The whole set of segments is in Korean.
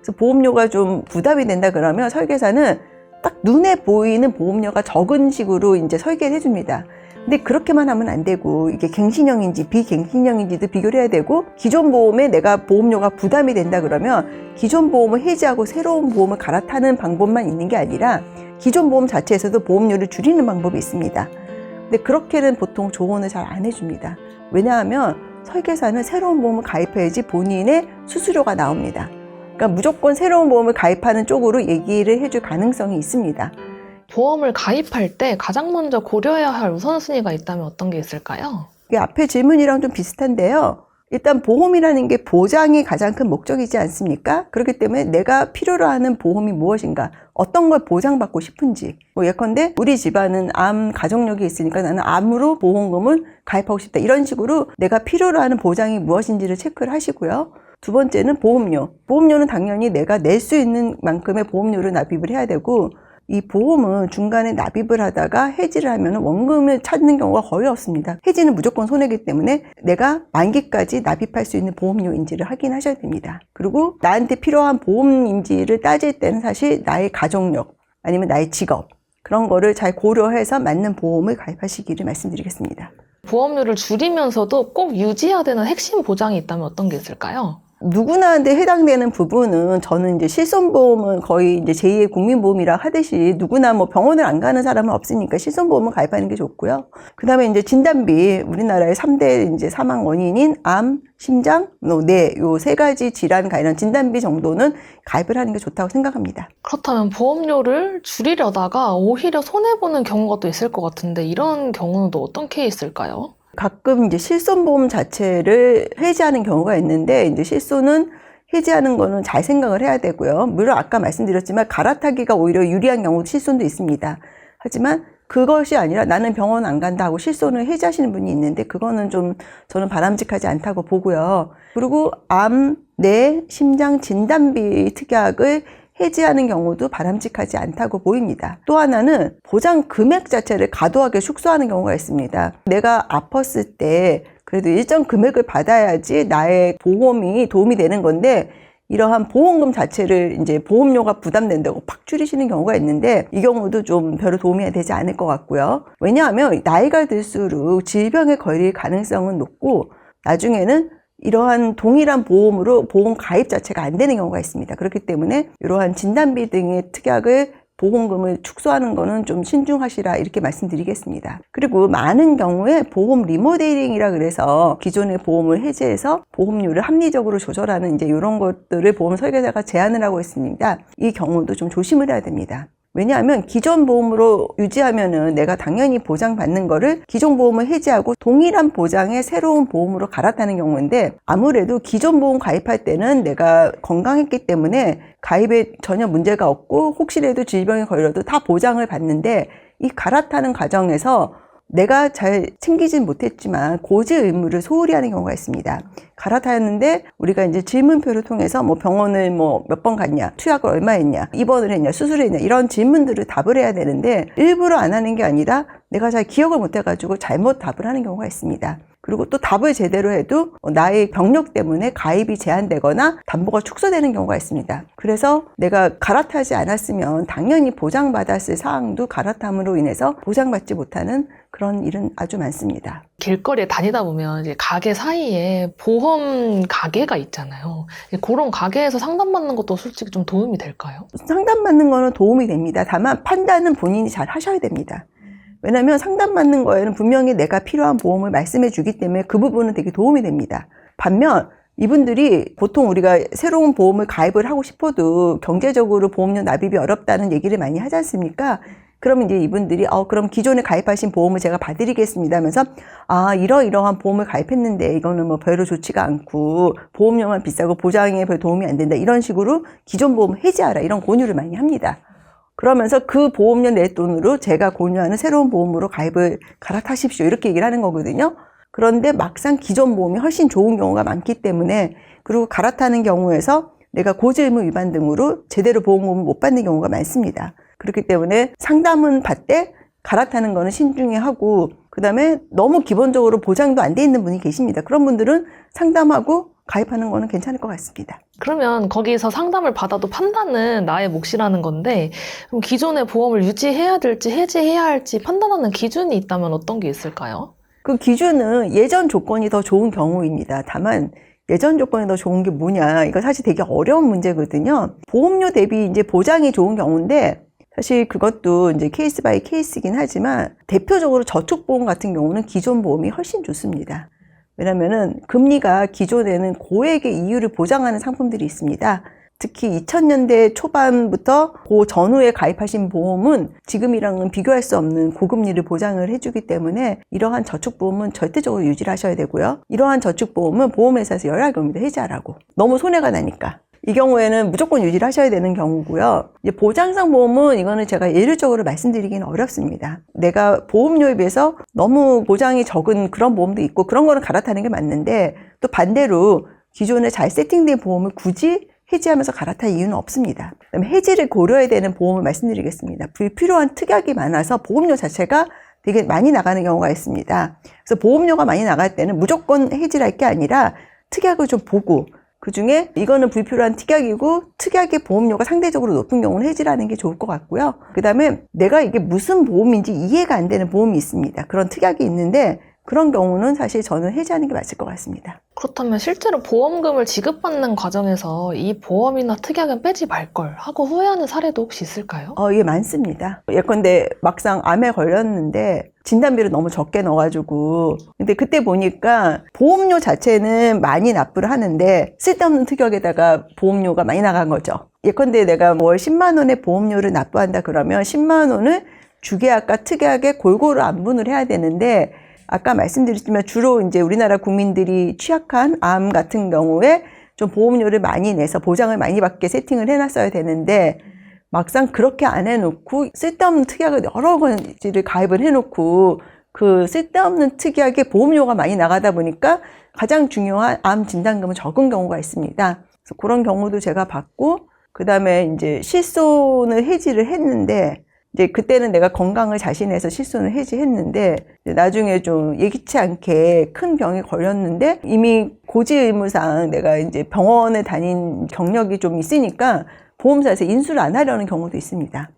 그래서 보험료가 좀 부담이 된다 그러면 설계사는 딱 눈에 보이는 보험료가 적은 식으로 이제 설계를 해줍니다. 근데 그렇게만 하면 안 되고 이게 갱신형인지 비갱신형인지도 비교를 해야 되고, 기존 보험에 내가 보험료가 부담이 된다 그러면 기존 보험을 해지하고 새로운 보험을 갈아타는 방법만 있는 게 아니라 기존 보험 자체에서도 보험료를 줄이는 방법이 있습니다. 근데 그렇게는 보통 조언을 잘 안 해줍니다. 왜냐하면 설계사는 새로운 보험을 가입해야지 본인의 수수료가 나옵니다. 그러니까 무조건 새로운 보험을 가입하는 쪽으로 얘기를 해줄 가능성이 있습니다. 보험을 가입할 때 가장 먼저 고려해야 할 우선순위가 있다면 어떤 게 있을까요? 이게 앞에 질문이랑 좀 비슷한데요. 일단 보험이라는 게 보장이 가장 큰 목적이지 않습니까? 그렇기 때문에 내가 필요로 하는 보험이 무엇인가, 어떤 걸 보장받고 싶은지, 예컨대 우리 집안은 암 가족력이 있으니까 나는 암으로 보험금을 가입하고 싶다, 이런 식으로 내가 필요로 하는 보장이 무엇인지를 체크를 하시고요. 두 번째는 보험료. 보험료는 당연히 내가 낼 수 있는 만큼의 보험료를 납입을 해야 되고, 이 보험은 중간에 납입을 하다가 해지를 하면 원금을 찾는 경우가 거의 없습니다. 해지는 무조건 손해이기 때문에 내가 만기까지 납입할 수 있는 보험료인지를 확인하셔야 됩니다. 그리고 나한테 필요한 보험인지를 따질 때는 사실 나의 가족력 아니면 나의 직업, 그런 거를 잘 고려해서 맞는 보험을 가입하시기를 말씀드리겠습니다. 보험료를 줄이면서도 꼭 유지해야 되는 핵심 보장이 있다면 어떤 게 있을까요? 누구나한테 해당되는 부분은, 저는 이제 실손보험은 거의 이제 제2의 국민보험이라 하듯이 누구나 뭐 병원을 안 가는 사람은 없으니까 실손보험을 가입하는 게 좋고요. 그 다음에 이제 진단비, 우리나라의 3대 이제 사망 원인인 암, 심장, 뇌, 요 세 가지 질환 관련 진단비 정도는 가입을 하는 게 좋다고 생각합니다. 그렇다면 보험료를 줄이려다가 오히려 손해보는 경우가 또 있을 것 같은데, 이런 경우는 또 어떤 케이스일까요? 가끔 이제 실손보험 자체를 해지하는 경우가 있는데, 이제 실손은 해지하는 거는 잘 생각을 해야 되고요. 물론 아까 말씀드렸지만 갈아타기가 오히려 유리한 경우도 실손도 있습니다. 하지만 그것이 아니라 나는 병원 안 간다 하고 실손을 해지하시는 분이 있는데, 그거는 좀 저는 바람직하지 않다고 보고요. 그리고 암, 뇌, 심장 진단비 특약을 해지하는 경우도 바람직하지 않다고 보입니다. 또 하나는 보장 금액 자체를 과도하게 축소하는 경우가 있습니다. 내가 아팠을 때 그래도 일정 금액을 받아야지 나의 보험이 도움이 되는 건데, 이러한 보험금 자체를 이제 보험료가 부담된다고 팍 줄이시는 경우가 있는데, 이 경우도 좀 별로 도움이 되지 않을 것 같고요. 왜냐하면 나이가 들수록 질병에 걸릴 가능성은 높고, 나중에는 이러한 동일한 보험으로 보험 가입 자체가 안 되는 경우가 있습니다. 그렇기 때문에 이러한 진단비 등의 특약을, 보험금을 축소하는 거는 좀 신중하시라, 이렇게 말씀드리겠습니다. 그리고 많은 경우에 보험 리모델링이라 그래서 기존의 보험을 해지해서 보험료를 합리적으로 조절하는 이제 이런 것들을 보험 설계사가 제안을 하고 있습니다. 이 경우도 좀 조심을 해야 됩니다. 왜냐하면 기존 보험으로 유지하면은 내가 당연히 보장받는 거를 기존 보험을 해지하고 동일한 보장의 새로운 보험으로 갈아타는 경우인데, 아무래도 기존 보험 가입할 때는 내가 건강했기 때문에 가입에 전혀 문제가 없고 혹시라도 질병에 걸려도 다 보장을 받는데, 이 갈아타는 과정에서 내가 잘 챙기진 못했지만 고지 의무를 소홀히 하는 경우가 있습니다. 갈아타였는데 우리가 이제 질문표를 통해서 뭐 병원을 뭐 몇 번 갔냐, 투약을 얼마 했냐, 입원을 했냐, 수술을 했냐, 이런 질문들을 답을 해야 되는데 일부러 안 하는 게 아니라 내가 잘 기억을 못 해가지고 잘못 답을 하는 경우가 있습니다. 그리고 또 답을 제대로 해도 나의 병력 때문에 가입이 제한되거나 담보가 축소되는 경우가 있습니다. 그래서 내가 갈아타지 않았으면 당연히 보장받았을 사항도 갈아탐으로 인해서 보장받지 못하는 그런 일은 아주 많습니다. 길거리에 다니다 보면 이제 가게 사이에 보험 가게가 있잖아요. 그런 가게에서 상담받는 것도 솔직히 좀 도움이 될까요? 상담받는 거는 도움이 됩니다. 다만 판단은 본인이 잘 하셔야 됩니다. 왜냐하면 상담받는 거에는 분명히 내가 필요한 보험을 말씀해 주기 때문에 그 부분은 되게 도움이 됩니다. 반면 이분들이 보통 우리가 새로운 보험을 가입을 하고 싶어도 경제적으로 보험료 납입이 어렵다는 얘기를 많이 하지 않습니까? 그러면 이제 이분들이 그럼 기존에 가입하신 보험을 제가 봐드리겠습니다 하면서 이러이러한 보험을 가입했는데 이거는 뭐 별로 좋지가 않고 보험료만 비싸고 보장에 별 도움이 안 된다, 이런 식으로 기존 보험 해지하라, 이런 권유를 많이 합니다. 그러면서 그 보험료 내 돈으로 제가 권유하는 새로운 보험으로 가입을 갈아타십시오, 이렇게 얘기를 하는 거거든요. 그런데 막상 기존 보험이 훨씬 좋은 경우가 많기 때문에, 그리고 갈아타는 경우에서 내가 고지의무 위반 등으로 제대로 보험금을 못 받는 경우가 많습니다. 그렇기 때문에 상담은 받되 갈아타는 거는 신중히 하고, 그 다음에 너무 기본적으로 보장도 안 돼 있는 분이 계십니다. 그런 분들은 상담하고 가입하는 거는 괜찮을 것 같습니다. 그러면 거기서 상담을 받아도 판단은 나의 몫이라는 건데 그럼 기존의 보험을 유지해야 될지 해지해야 할지 판단하는 기준이 있다면 어떤 게 있을까요? 그 기준은 예전 조건이 더 좋은 경우입니다. 다만 예전 조건이 더 좋은 게 뭐냐, 이거 사실 되게 어려운 문제거든요. 보험료 대비 이제 보장이 좋은 경우인데 사실 그것도 이제 케이스 바이 케이스이긴 하지만 대표적으로 저축보험 같은 경우는 기존 보험이 훨씬 좋습니다. 왜냐면은 금리가 기존에는 고액의 이율을 보장하는 상품들이 있습니다. 특히 2000년대 초반부터 그 전후에 가입하신 보험은 지금이랑은 비교할 수 없는 고금리를 보장을 해주기 때문에 이러한 저축보험은 절대적으로 유지를 하셔야 되고요. 이러한 저축보험은 보험회사에서 연락이 옵니다. 해지하라고. 너무 손해가 나니까. 이 경우에는 무조건 유지를 하셔야 되는 경우고요. 이제 보장성 보험은 이거는 제가 예외적으로 말씀드리기는 어렵습니다. 내가 보험료에 비해서 너무 보장이 적은 그런 보험도 있고 그런 거는 갈아타는 게 맞는데 또 반대로 기존에 잘 세팅된 보험을 굳이 해지하면서 갈아탈 이유는 없습니다. 그다음에 해지를 고려해야 되는 보험을 말씀드리겠습니다. 불필요한 특약이 많아서 보험료 자체가 되게 많이 나가는 경우가 있습니다. 그래서 보험료가 많이 나갈 때는 무조건 해지를 할 게 아니라 특약을 좀 보고 그중에 이거는 불필요한 특약이고 특약의 보험료가 상대적으로 높은 경우는 해지를 하는 게 좋을 것 같고요. 그 다음에 내가 이게 무슨 보험인지 이해가 안 되는 보험이 있습니다. 그런 특약이 있는데 그런 경우는 사실 저는 해지하는 게 맞을 것 같습니다. 그렇다면 실제로 보험금을 지급받는 과정에서 이 보험이나 특약은 빼지 말걸 하고 후회하는 사례도 혹시 있을까요? 예, 많습니다. 예컨대 막상 암에 걸렸는데 진단비를 너무 적게 넣어가지고 근데 그때 보니까 보험료 자체는 많이 납부를 하는데 쓸데없는 특약에다가 보험료가 많이 나간 거죠. 예컨대 내가 월 10만 원의 보험료를 납부한다 그러면 10만 원을 주계약과 특약에 골고루 안분을 해야 되는데 아까 말씀드렸지만 주로 이제 우리나라 국민들이 취약한 암 같은 경우에 좀 보험료를 많이 내서 보장을 많이 받게 세팅을 해놨어야 되는데 막상 그렇게 안 해놓고 쓸데없는 특약을 여러 가지를 가입을 해놓고 그 쓸데없는 특약에 보험료가 많이 나가다 보니까 가장 중요한 암 진단금은 적은 경우가 있습니다. 그래서 그런 경우도 제가 봤고 그 다음에 이제 실손을 해지를 했는데 이제 그때는 내가 건강을 자신해서 실손을 해지했는데 나중에 좀 예기치 않게 큰 병이 걸렸는데 이미 고지 의무상 내가 이제 병원에 다닌 경력이 좀 있으니까 보험사에서 인수를 안 하려는 경우도 있습니다.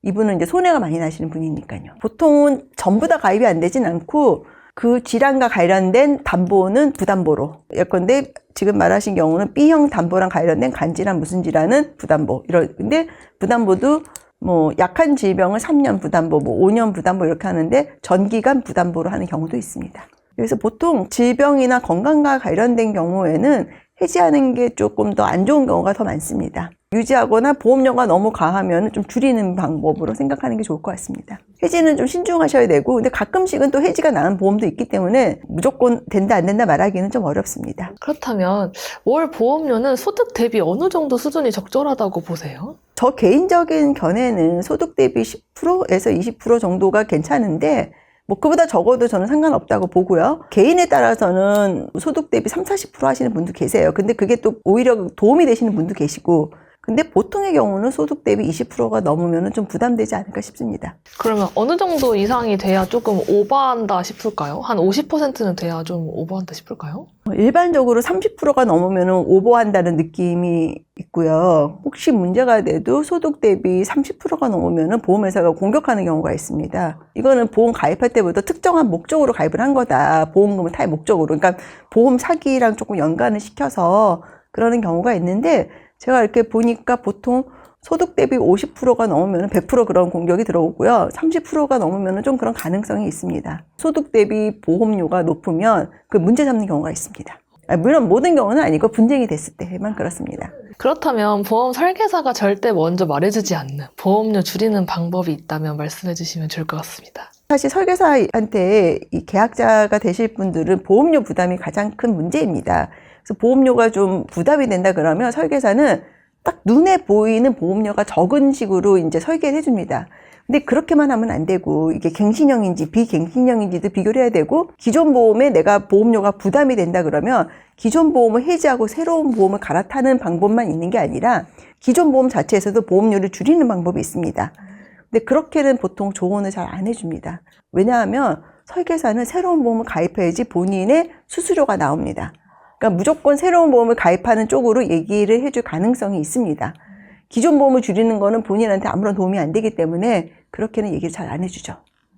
이분은 이제 손해가 많이 나시는 분이니까요. 보통은 전부 다 가입이 안 되진 않고 그 질환과 관련된 담보는 부담보로. 예컨대 지금 말하신 경우는 B형 담보랑 관련된 간질환 무슨 질환은 부담보. 근데 부담보도 뭐 약한 질병을 3년 부담보, 뭐 5년 부담보 이렇게 하는데 전기간 부담보로 하는 경우도 있습니다. 그래서 보통 질병이나 건강과 관련된 경우에는 해지하는 게 조금 더 안 좋은 경우가 더 많습니다. 유지하거나 보험료가 너무 과하면 좀 줄이는 방법으로 생각하는 게 좋을 것 같습니다. 해지는 좀 신중하셔야 되고 근데 가끔씩은 또 해지가 나는 보험도 있기 때문에 무조건 된다 안 된다 말하기는 좀 어렵습니다. 그렇다면 월 보험료는 소득 대비 어느 정도 수준이 적절하다고 보세요? 저 개인적인 견해는 소득 대비 10%에서 20% 정도가 괜찮은데 뭐 그보다 적어도 저는 상관없다고 보고요. 개인에 따라서는 소득 대비 30-40% 하시는 분도 계세요. 근데 그게 또 오히려 도움이 되시는 분도 계시고 근데 보통의 경우는 소득 대비 20%가 넘으면 좀 부담되지 않을까 싶습니다. 그러면 어느 정도 이상이 돼야 조금 오버한다 싶을까요? 한 50%는 돼야 좀 오버한다 싶을까요? 일반적으로 30%가 넘으면 오버한다는 느낌이 있고요. 혹시 문제가 돼도 소득 대비 30%가 넘으면 보험회사가 공격하는 경우가 있습니다. 이거는 보험 가입할 때부터 특정한 목적으로 가입을 한 거다. 보험금을 탈 목적으로. 그러니까 보험 사기랑 조금 연관을 시켜서 그러는 경우가 있는데 제가 이렇게 보니까 보통 소득 대비 50%가 넘으면 100% 그런 공격이 들어오고요. 30%가 넘으면 좀 그런 가능성이 있습니다. 소득 대비 보험료가 높으면 그 문제 잡는 경우가 있습니다. 물론 모든 경우는 아니고 분쟁이 됐을 때만 그렇습니다. 그렇다면 보험 설계사가 절대 먼저 말해주지 않는 보험료 줄이는 방법이 있다면 말씀해 주시면 좋을 것 같습니다. 사실 설계사한테 이 계약자가 되실 분들은 보험료 부담이 가장 큰 문제입니다. 그래서 보험료가 좀 부담이 된다 그러면 설계사는 딱 눈에 보이는 보험료가 적은 식으로 이제 설계를 해줍니다. 근데 그렇게만 하면 안 되고 이게 갱신형인지 비갱신형인지도 비교를 해야 되고 기존 보험에 내가 보험료가 부담이 된다 그러면 기존 보험을 해지하고 새로운 보험을 갈아타는 방법만 있는 게 아니라 기존 보험 자체에서도 보험료를 줄이는 방법이 있습니다. 근데 그렇게는 보통 조언을 잘 안 해줍니다. 왜냐하면 설계사는 새로운 보험을 가입해야지 본인의 수수료가 나옵니다. 그러니까 무조건 새로운 보험을 가입하는 쪽으로 얘기를 해줄 가능성이 있습니다. 기존 보험을 줄이는 거는 본인한테 아무런 도움이 안 되기 때문에 그렇게는 얘기를 잘 안 해주죠.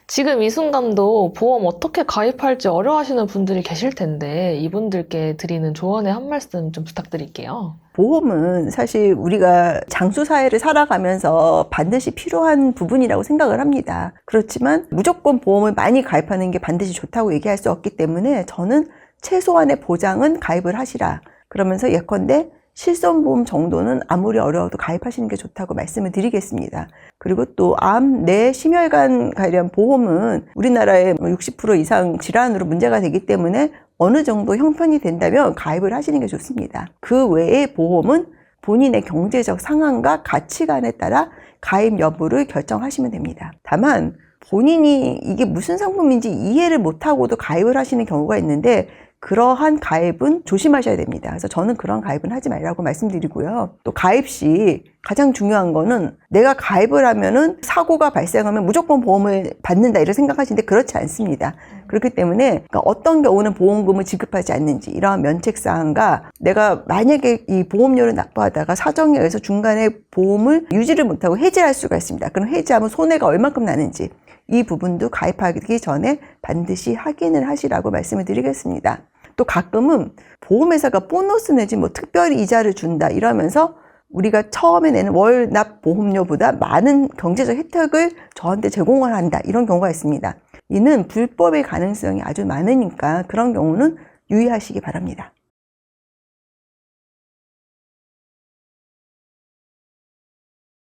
지금 이 순간도 보험 어떻게 가입할지 어려워하시는 분들이 계실 텐데 이분들께 드리는 조언의 한 말씀 좀 부탁드릴게요. 보험은 사실 우리가 장수 사회를 살아가면서 반드시 필요한 부분이라고 생각을 합니다. 그렇지만 무조건 보험을 많이 가입하는 게 반드시 좋다고 얘기할 수 없기 때문에 저는 최소한의 보장은 가입을 하시라. 그러면서 예컨대 실손보험 정도는 아무리 어려워도 가입하시는 게 좋다고 말씀을 드리겠습니다. 그리고 또 암, 뇌, 심혈관 관련 보험은 우리나라의 60% 이상 질환으로 문제가 되기 때문에 어느 정도 형편이 된다면 가입을 하시는 게 좋습니다. 그 외의 보험은 본인의 경제적 상황과 가치관에 따라 가입 여부를 결정하시면 됩니다. 다만 본인이 이게 무슨 상품인지 이해를 못하고도 가입을 하시는 경우가 있는데 그러한 가입은 조심하셔야 됩니다. 그래서 저는 그런 가입은 하지 말라고 말씀드리고요. 또 가입 시 가장 중요한 거는 내가 가입을 하면은 사고가 발생하면 무조건 보험을 받는다 이런 생각하시는데 그렇지 않습니다. 그렇기 때문에 그러니까 어떤 경우는 보험금을 지급하지 않는지 이러한 면책사항과 내가 만약에 이 보험료를 납부하다가 사정에 의해서 중간에 보험을 유지를 못하고 해지할 수가 있습니다. 그럼 해지하면 손해가 얼마큼 나는지 이 부분도 가입하기 전에 반드시 확인을 하시라고 말씀을 드리겠습니다. 또 가끔은 보험회사가 보너스 내지 뭐 특별히 이자를 준다 이러면서 우리가 처음에 내는 월 납 보험료보다 많은 경제적 혜택을 저한테 제공을 한다 이런 경우가 있습니다. 이는 불법의 가능성이 아주 많으니까 그런 경우는 유의하시기 바랍니다.